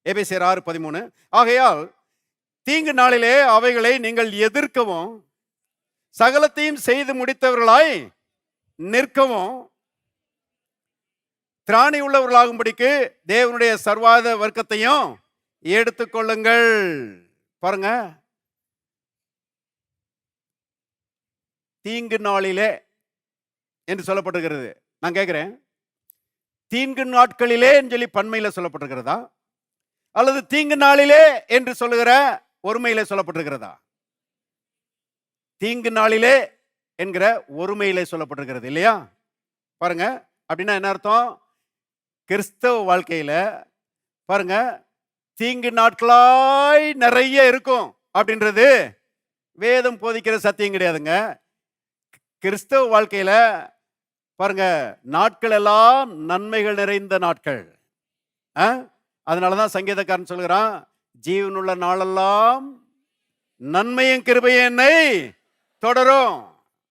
எபேசியர் 6:13. ஆகையால் தீங்கு நாளிலே அவைகளை நீங்கள் எதிர்க்கவும் சகலத்தையும் செய்து முடித்தவர்களாய் நிற்கவும் திராணி உள்ளவர்களாகும்படிக்கு தேவனுடைய சர்வாத வர்க்கத்தையும் எடுத்துக்கொள்ளுங்கள். பாருங்க, தீங்கு நாளிலே என்று சொல்லப்பட்டிருக்கிறது. நான் கேட்கிறேன், தீங்கு நாட்களிலே சொல்லி பன்மையில சொல்லப்பட்டிருக்கிறதா அல்லது தீங்கு நாளிலே என்று சொல்லுகிற ஒருமையிலே சொல்லப்பட்டிருக்கிறதா? தீங்கு நாளிலே என்கிற ஒருமையிலே சொல்லப்பட்டிருக்கிறது இல்லையா? பாருங்க, அப்படின்னா என்ன அர்த்தம்? கிறிஸ்தவ வாழ்க்கையில பாருங்க, தீங்கு நாட்களாய் நிறைய இருக்கும் அப்படின்றது வேதம் போதிக்கிற சத்தியம் கிடையாதுங்க. கிறிஸ்தவ வாழ்க்கையில பாருங்க, நாட்கள் எல்லாம் நன்மைகள் நிறைந்த நாட்கள். அதனாலதான் சங்கீதக்காரன் சொல்கிறான், ஜீவனுள்ள நாளெல்லாம் நன்மையும் கிருபையும் என்னை தொடரும்.